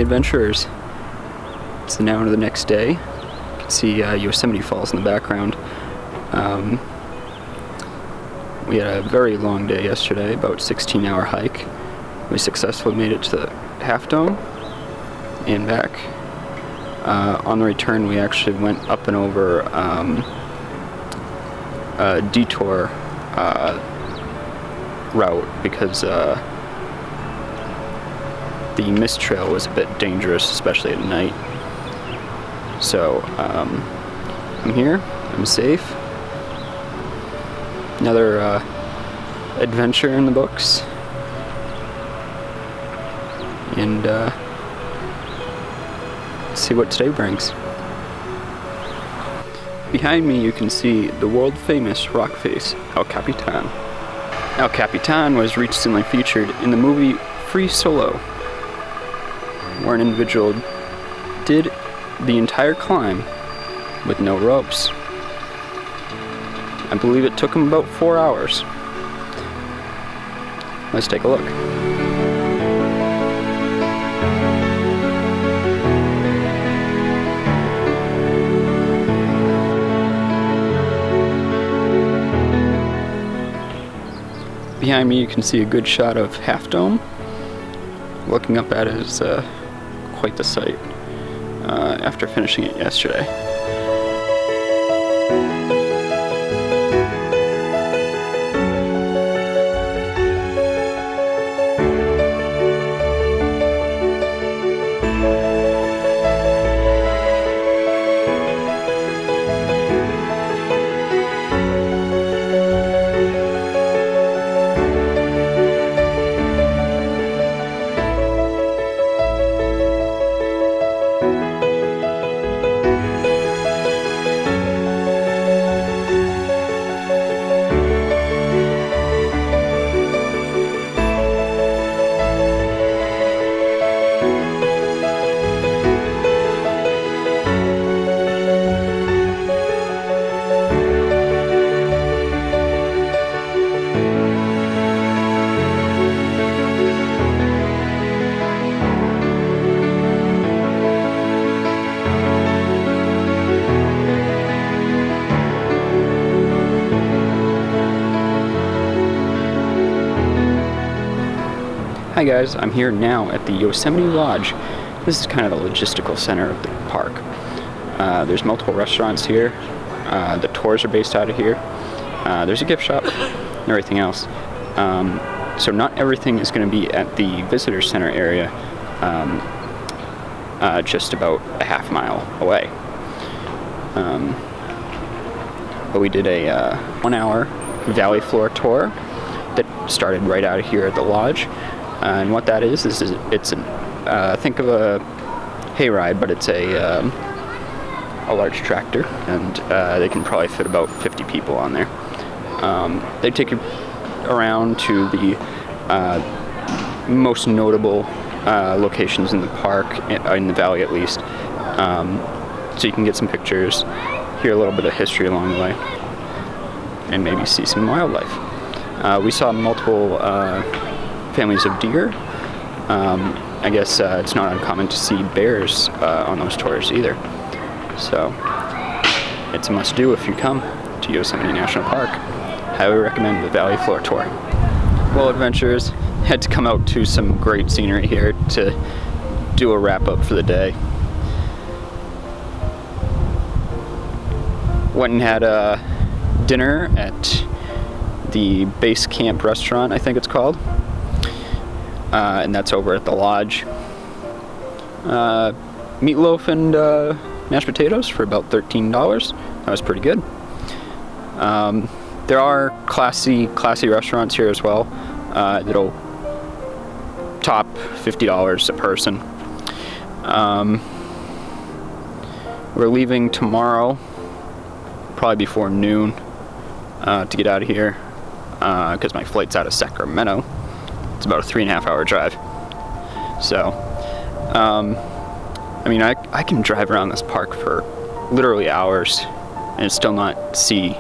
Adventures. It's now the next day. You can see Yosemite Falls in the background. We had a very long day yesterday, about 16-hour hike. We successfully made it to the Half Dome and back. On the return, we actually went up and over a detour route because the mist trail was a bit dangerous, especially at night. So I'm here, I'm safe. Another adventure in the books. And see what today brings. Behind me you can see the world famous rock face, El Capitan. El Capitan was recently featured in the movie Free Solo, where an individual did the entire climb with no ropes. I believe it took him about 4 hours. Let's take a look. Behind me you can see a good shot of Half Dome. Looking up at it is quite the sight after finishing it yesterday. Hi guys, I'm here now at the Yosemite Lodge. This is kind of the logistical center of the park. There's multiple restaurants here. The tours are based out of here. There's a gift shop and everything else. So not everything is going to be at the visitor center area, just about a half mile away. But we did a 1-hour valley floor tour that started right out of here at the lodge. And what that is it's think of a hayride, but it's a large tractor, and they can probably fit about 50 people on there. They take you around to the most notable locations in the park, in the valley at least, so you can get some pictures, hear a little bit of history along the way, and maybe see some wildlife. We saw multiple families of deer. I guess it's not uncommon to see bears on those tours either. So it's a must-do if you come to Yosemite National Park. Highly recommend the Valley Floor Tour. Well, adventurers, had to come out to some great scenery here to do a wrap-up for the day. Went and had a dinner at the Base Camp restaurant, I think it's called. And that's over at the lodge. Meatloaf and mashed potatoes for about $13. That was pretty good. There are classy restaurants here as well. That'll top $50 a person. We're leaving tomorrow, probably before noon, to get out of here, because my flight's out of Sacramento. It's about a 3.5-hour drive. So, I mean, I can drive around this park for literally hours and still not see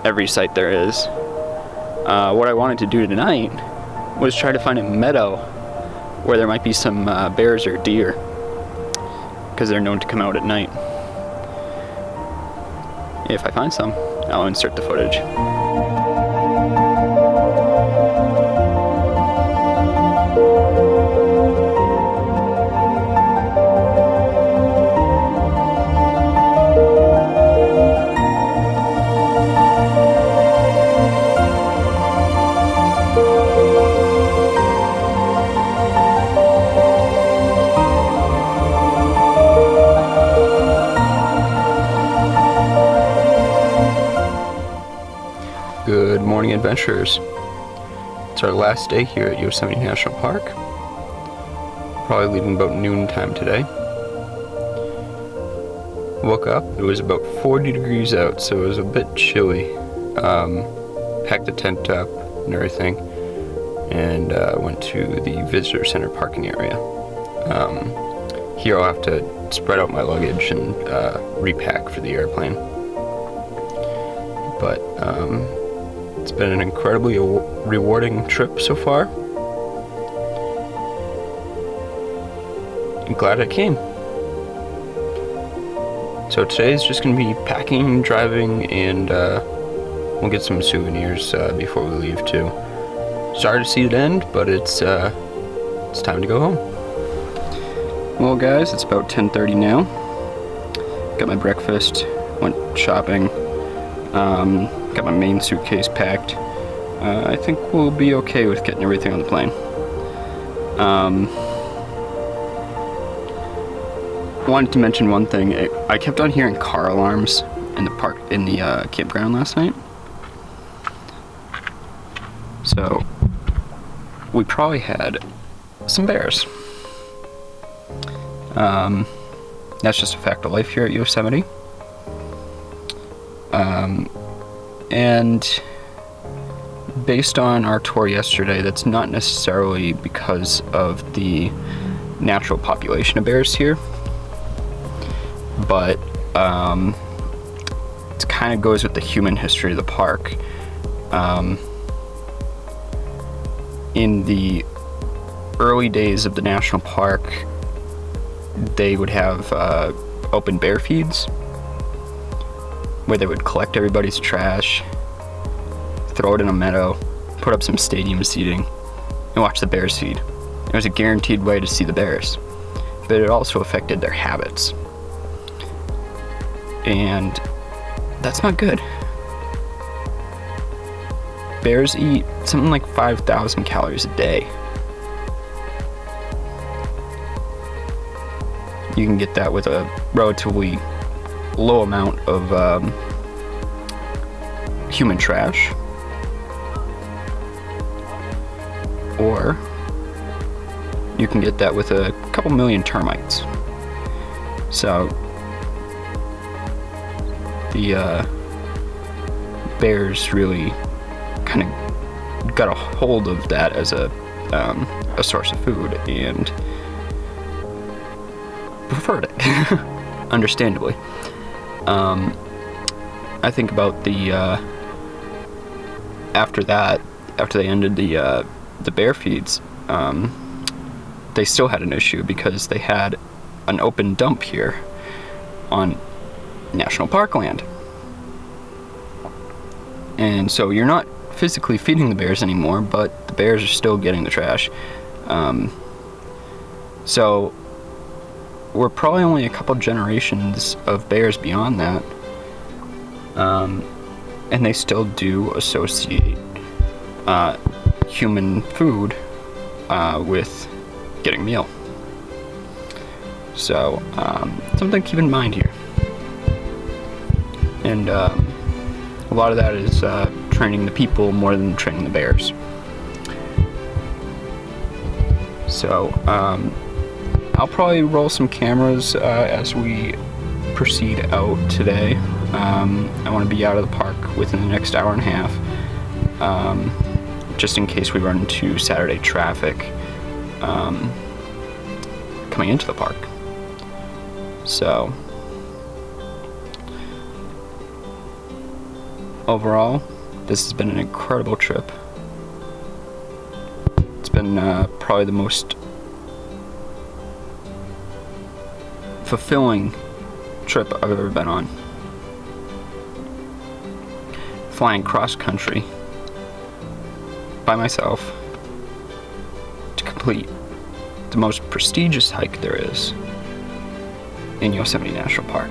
every site there is. What I wanted to do tonight was try to find a meadow where there might be some bears or deer, because they're known to come out at night. If I find some, I'll insert the footage. Good morning, adventurers. It's our last day here at Yosemite National Park. Probably leaving about noon time today. Woke up, it was about 40 degrees out, so it was a bit chilly. Packed the tent up and everything, and went to the visitor center parking area. Here I'll have to spread out my luggage and repack for the airplane. But it's been an incredibly rewarding trip so far. I'm glad I came. So today's just going to be packing, driving, and we'll get some souvenirs before we leave too. Sorry to see it end, but it's time to go home. Well guys, it's about 10:30 now. Got my breakfast, went shopping. Got my main suitcase packed. I think we'll be okay with getting everything on the plane. Wanted to mention one thing. I kept on hearing car alarms in the park, in the campground last night. So we probably had some bears. That's just a fact of life here at Yosemite. And based on our tour yesterday, that's not necessarily because of the natural population of bears here, but it kind of goes with the human history of the park. In the early days of the national park, they would have open bear feeds, where they would collect everybody's trash, throw it in a meadow, put up some stadium seating, and watch the bears feed. It was a guaranteed way to see the bears, but it also affected their habits. And that's not good. Bears eat something like 5,000 calories a day. You can get that with a relatively low amount of human trash, or you can get that with a couple million termites. So the bears really kind of got a hold of that as a source of food and preferred it, understandably. I think about the after they ended the bear feeds, they still had an issue because they had an open dump here on national park land, and so you're not physically feeding the bears anymore, but the bears are still getting the trash. So we're probably only a couple generations of bears beyond that, and they still do associate human food with getting meal. So something to keep in mind here. And a lot of that is training the people more than training the bears. So I'll probably roll some cameras as we proceed out today. I want to be out of the park within the next hour and a half, just in case we run into Saturday traffic coming into the park. So overall, this has been an incredible trip. It's been probably the most fulfilling trip I've ever been on. Flying cross country by myself to complete the most prestigious hike there is in Yosemite National Park.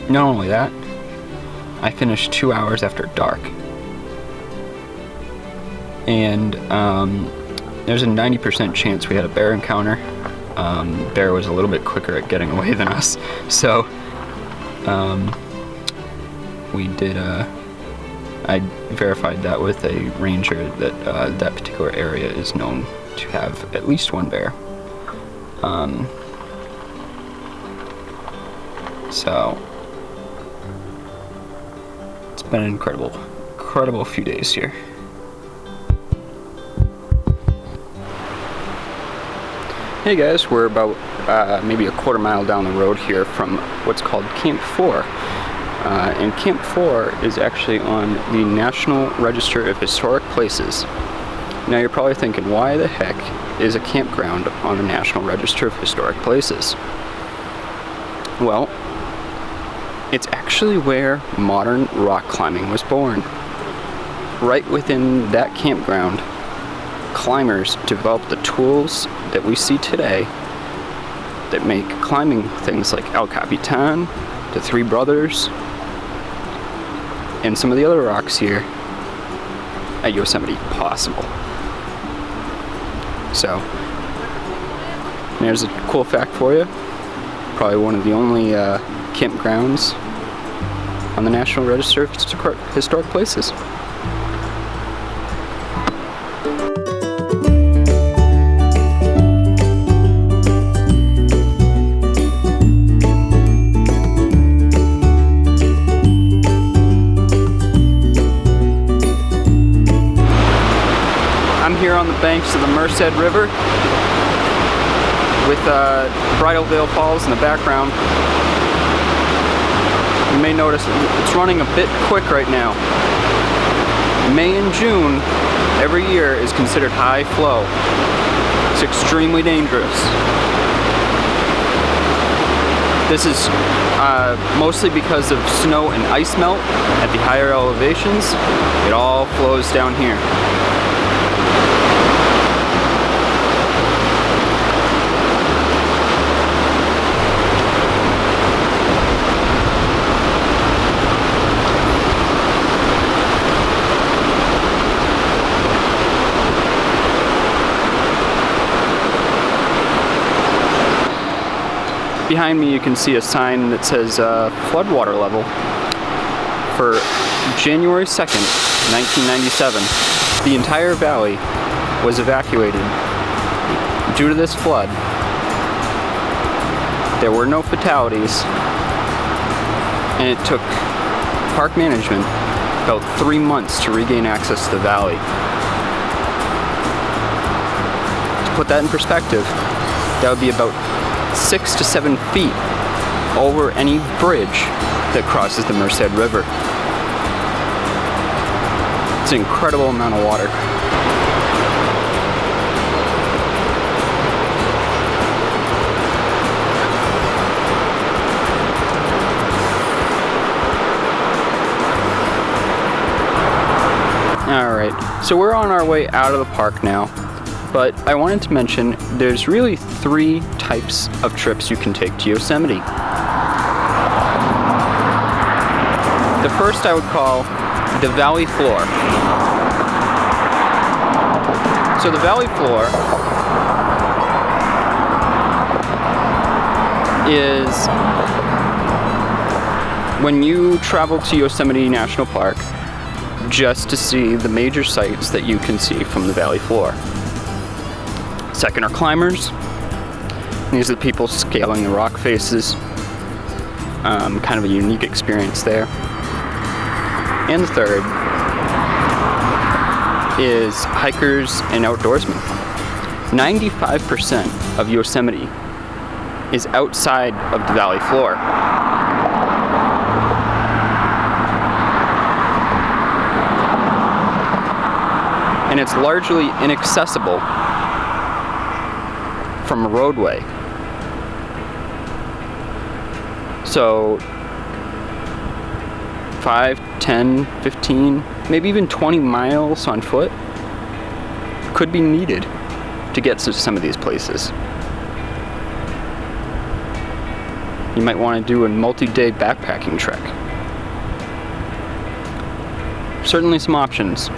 Not only that, I finished 2 hours after dark. And there's a 90% chance we had a bear encounter. Bear was a little bit quicker at getting away than us. So we did, I verified that with a ranger that that particular area is known to have at least one bear. So it's been an incredible few days here. Hey guys, we're about maybe a quarter mile down the road here from what's called Camp 4. And Camp 4 is actually on the National Register of Historic Places. Now you're probably thinking, why the heck is a campground on the National Register of Historic Places? Well, it's actually where modern rock climbing was born. Right within that campground, climbers developed the tools that we see today that make climbing things like El Capitan, the Three Brothers, and some of the other rocks here at Yosemite possible. So, there's a cool fact for you. Probably one of the only campgrounds on the National Register of Historic Places. I'm here on the banks of the Merced River with Bridal Veil Falls in the background. You may notice it's running a bit quick right now. May and June every year is considered high flow. It's extremely dangerous. This is mostly because of snow and ice melt at the higher elevations. It all flows down here. Behind me you can see a sign that says floodwater level for January 2nd, 1997. The entire valley was evacuated due to this flood. There were no fatalities, and it took park management about 3 months to regain access to the valley. To put that in perspective, that would be about 6 to 7 feet over any bridge that crosses the Merced River. It's an incredible amount of water. Alright, so we're on our way out of the park now. But I wanted to mention there's really 3 types of trips you can take to Yosemite. The first I would call the valley floor. So the valley floor is when you travel to Yosemite National Park just to see the major sights that you can see from the valley floor. Second are climbers. These are the people scaling the rock faces. Kind of a unique experience there. And the third is hikers and outdoorsmen. 95% of Yosemite is outside of the valley floor. And it's largely inaccessible from a roadway So 5, 10, 15, maybe even 20 miles on foot could be needed to get to some of these places. You might want to do a multi-day backpacking trek. Certainly some options.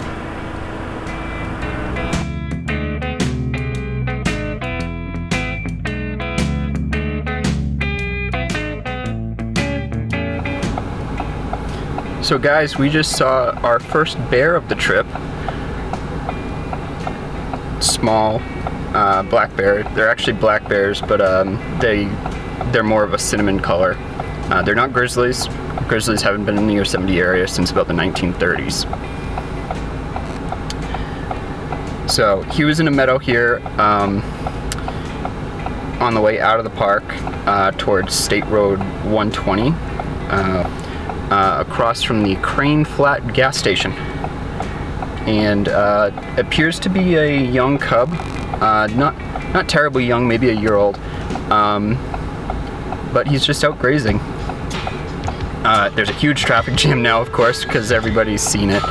So guys, we just saw our first bear of the trip. Small black bear. They're actually black bears, but they're more of a cinnamon color. They're not grizzlies. Grizzlies haven't been in the Yosemite area since about the 1930s. So he was in a meadow here on the way out of the park towards State Road 120. Across from the Crane Flat gas station, and appears to be a young cub, not terribly young, maybe a year old, but he's just out grazing. There's a huge traffic jam now, of course, because everybody's seen it,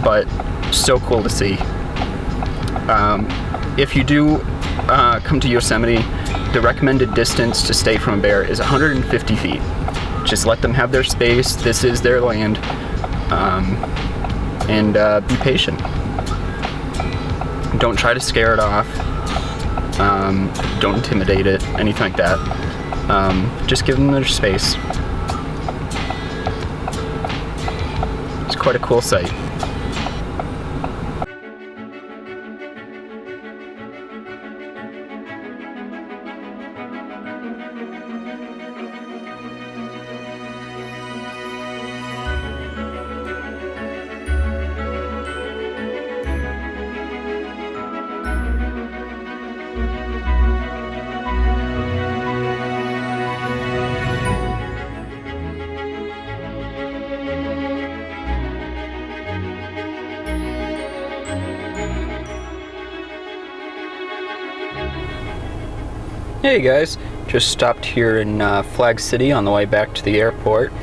but so cool to see. If you do come to Yosemite, the recommended distance to stay from a bear is 150 feet. Just let them have their space. This is their land, and be patient. Don't try to scare it off. Don't intimidate it, anything like that. Just give them their space. It's quite a cool sight. Hey guys, just stopped here in Flag City on the way back to the airport.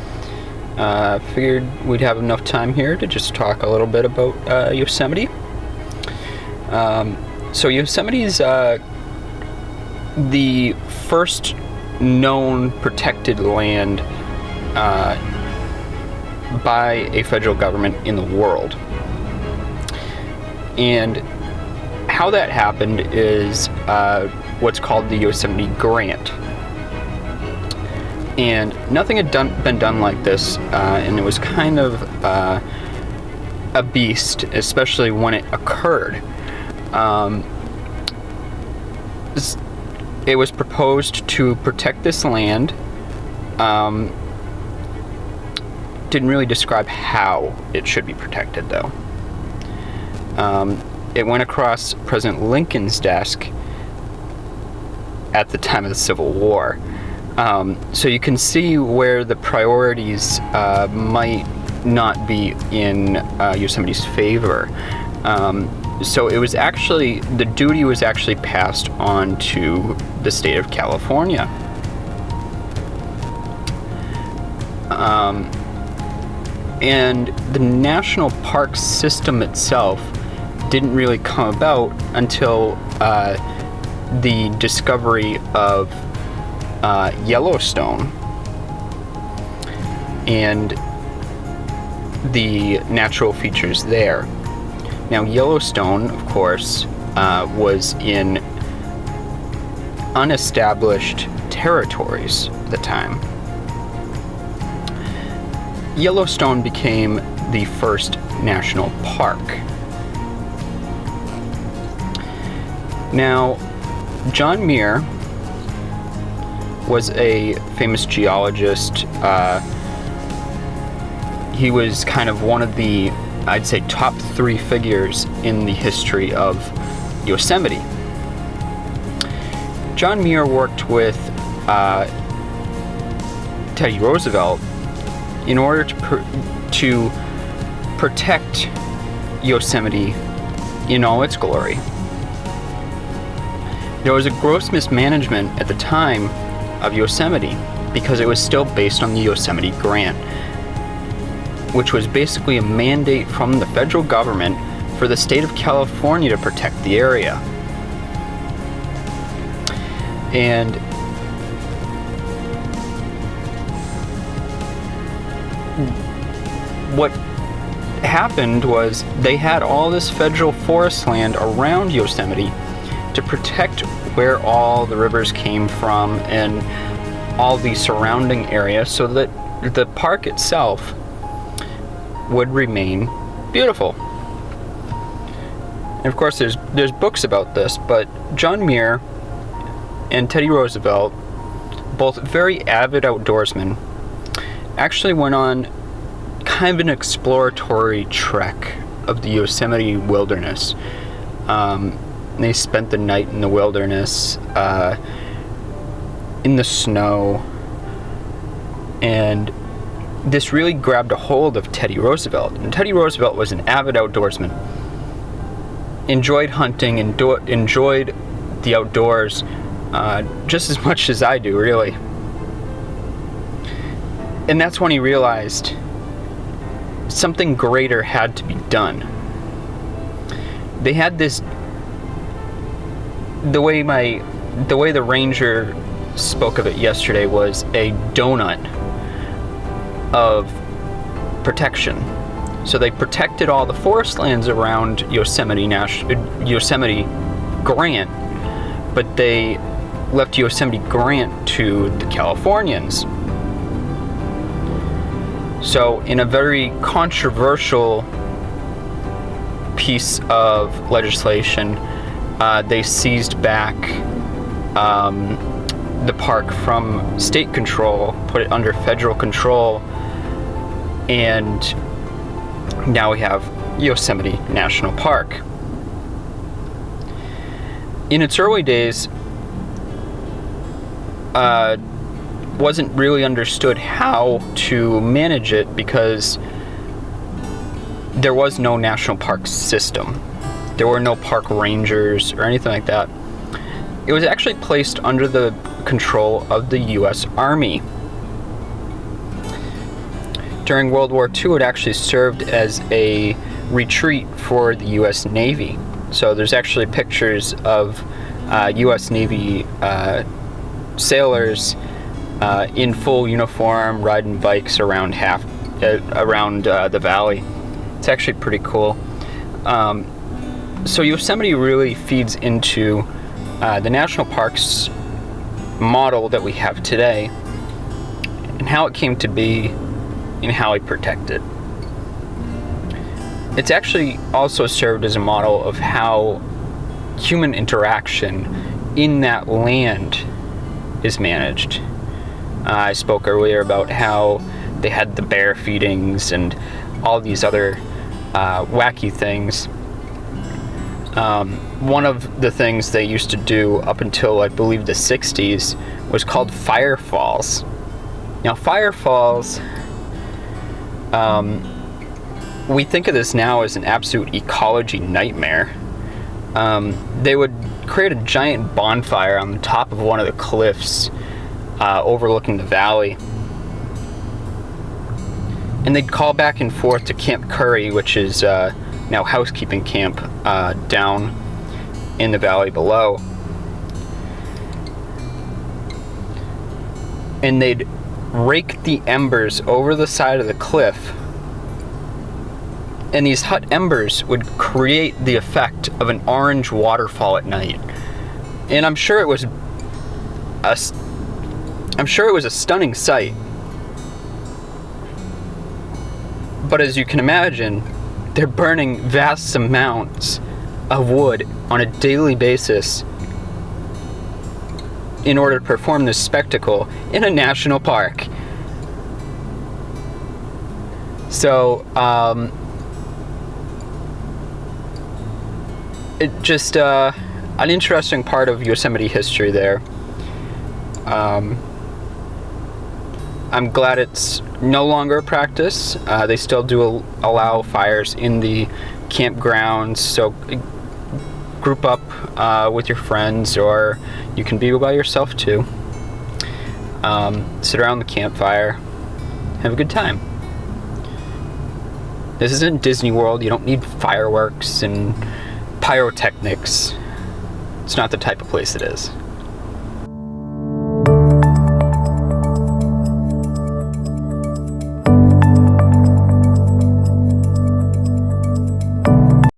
Figured we'd have enough time here to just talk a little bit about Yosemite. So Yosemite is the first known protected land by a federal government in the world. And how that happened is what's called the Yosemite Grant. And nothing had been done like this, and it was kind of a beast, especially when it occurred. It was proposed to protect this land. Didn't really describe how it should be protected, though. It went across President Lincoln's desk at the time of the Civil War. So you can see where the priorities might not be in Yosemite's favor. So it was actually, the duty was actually passed on to the state of California. And the national park system itself didn't really come about until the discovery of Yellowstone and the natural features there. Now, Yellowstone, of course, was in unestablished territories at the time. Yellowstone became the first national park. Now, John Muir was a famous geologist. He was kind of one of the, I'd say, top 3 figures in the history of Yosemite. John Muir worked with Teddy Roosevelt in order to protect Yosemite in all its glory. There was a gross mismanagement at the time of Yosemite because it was still based on the Yosemite Grant, which was basically a mandate from the federal government for the state of California to protect the area. And what happened was they had all this federal forest land around Yosemite to protect where all the rivers came from and all the surrounding area so that the park itself would remain beautiful. And of course there's books about this, but John Muir and Teddy Roosevelt, both very avid outdoorsmen, actually went on kind of an exploratory trek of the Yosemite wilderness. They spent the night in the wilderness, in the snow, and this really grabbed a hold of Teddy Roosevelt. And Teddy Roosevelt was an avid outdoorsman, enjoyed hunting, enjoyed the outdoors just as much as I do, really. And that's when he realized something greater had to be done. They had this, the way the ranger spoke of it yesterday was a donut of protection. So they protected all the forest lands around Yosemite Grant, but they left Yosemite Grant to the Californians. So in a very controversial piece of legislation, they seized back the park from state control, put it under federal control, and now we have Yosemite National Park. In its early days, wasn't really understood how to manage it because there was no national park system. There were no park rangers or anything like that. It was actually placed under the control of the U.S. Army. During World War II, it actually served as a retreat for the U.S. Navy. So there's actually pictures of U.S. Navy sailors in full uniform riding bikes around the valley. It's actually pretty cool. So Yosemite really feeds into the national parks model that we have today and how it came to be and how we protect it. It's actually also served as a model of how human interaction in that land is managed. I spoke earlier about how they had the bear feedings and all these other wacky things. One of the things they used to do up until, I believe, the 60s was called fire falls. Now, fire falls, we think of this now as an absolute ecology nightmare. They would create a giant bonfire on the top of one of the cliffs overlooking the valley. And they'd call back and forth to Camp Curry, which is now housekeeping camp down in the valley below. And they'd rake the embers over the side of the cliff. And these hot embers would create the effect of an orange waterfall at night. And I'm sure it was a stunning sight. But as you can imagine, they're burning vast amounts of wood on a daily basis in order to perform this spectacle in a national park. So, it just an interesting part of Yosemite history there. I'm glad it's no longer a practice. They still do allow fires in the campgrounds, so group up with your friends, or you can be by yourself too. sit around the campfire, have a good time. This isn't Disney World. You don't need fireworks and pyrotechnics. It's not the type of place it is.